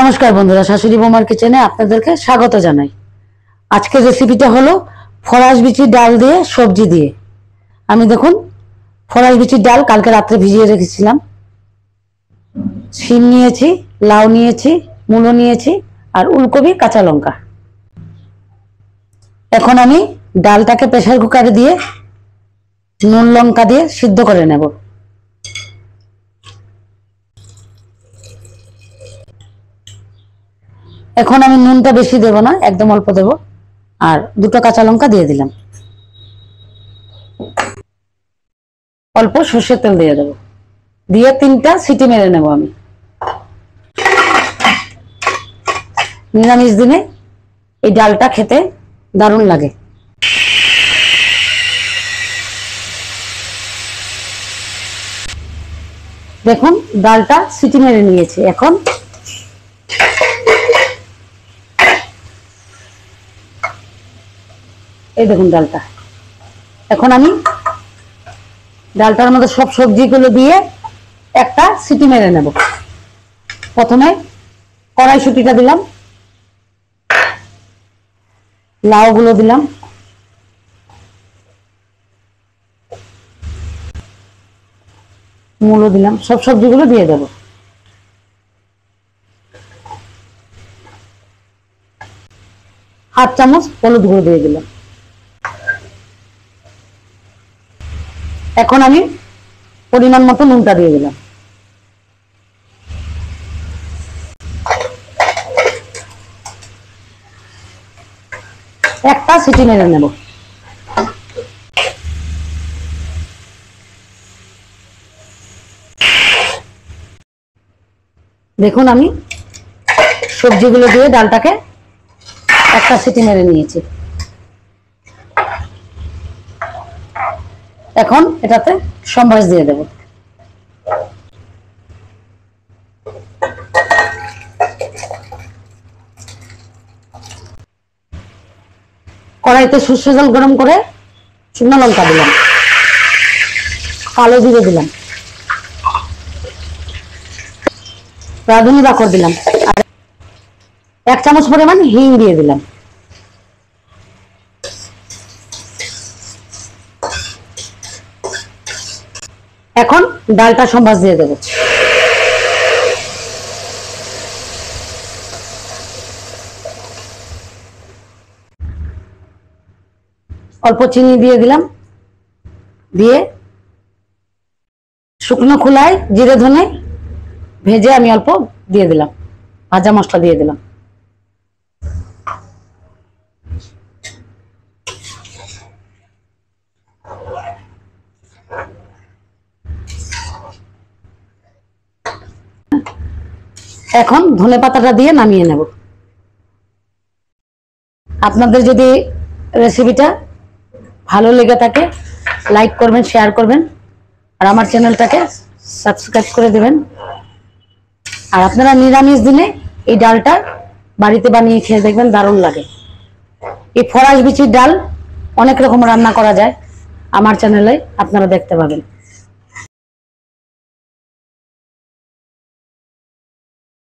নমস্কার বন্ধুরা, শাশুড়ি বৌমার কিচেনে আপনাদেরকে স্বাগত জানাই। আজকের রেসিপিটা হলো ফরাস বিচির ডাল দিয়ে সবজি দিয়ে। আমি দেখুন ফরাস বিচির ডাল কালকে রাত্রে ভিজিয়ে রেখেছিলাম। শিম নিয়েছি, লাউ নিয়েছি, মূলো নিয়েছি আর উলকপি, কাঁচা লঙ্কা। এখন আমি ডালটাকে প্রেসার কুকারে দিয়ে নুন লঙ্কা দিয়ে সিদ্ধ করে নেব। এখন আমি নুনটা বেশি দেব না, একদম অল্প দেব। আর দুটো কাঁচা লঙ্কা দিয়ে দিলাম। অল্প সর্ষের তেল দিয়ে দেব, দিয়ে 3টা সিটি মেরে নেব। আমি নিরামিষ দিনে এই ডালটা খেতে দারুণ লাগে। দেখুন ডালটা সিটি মেরে নিয়েছি। এখন এই দেখুন ডালটা। এখন আমি ডালটার মধ্যে সব সবজিগুলো দিয়ে একটা সিটি মেরে নেব। প্রথমে কড়াইশুঁটিটা দিলাম, লাউগুলো দিলাম, মূলো দিলাম, সব সবজিগুলো দিয়ে দেব। হাফ চামচ হলুদ গুঁড়ো দিয়ে দিলাম। এখন আমি পরিমাণ মতো নুনটা দিয়ে দিলাম। একটা সিটি মেরে নেব। দেখুন আমি সবজিগুলো দিয়ে ডালটাকে একটা সিটি মেরে নিয়েছি। এখন এটাতে সম্বাস দিয়ে দেব। কড়াইতে সর্ষে জল গরম করে শুকনো লঙ্কা দিলাম, কালো জিরে দিলাম, রাঁধুনি বাকর দিলাম, আর 1 চামচ পরিমাণ হিং দিয়ে দিলাম। এখন ডালটা সম্বাস দিয়ে দেব। অল্প চিনি দিয়ে দিলাম, দিয়ে শুকনো খোলায় জিরে ধনে ভেজে আমি অল্প দিয়ে দিলাম, ভাজা মশলা দিয়ে দিলাম। এখন ধনে পাতাটা দিয়ে নামিয়ে নেব। আপনাদের যদি রেসিপিটা ভালো লেগে থাকে লাইক করবেন, শেয়ার করবেন, আর আমার চ্যানেলটাকে সাবস্ক্রাইব করে দেবেন। আর আপনারা নিরামিষ দিনে এই ডালটা বাড়িতে বানিয়ে খেয়ে দেখবেন, দারুণ লাগে। এই ফরাস বিচির ডাল অনেক রকম রান্না করা যায়, আমার চ্যানেলে আপনারা দেখতে পাবেন।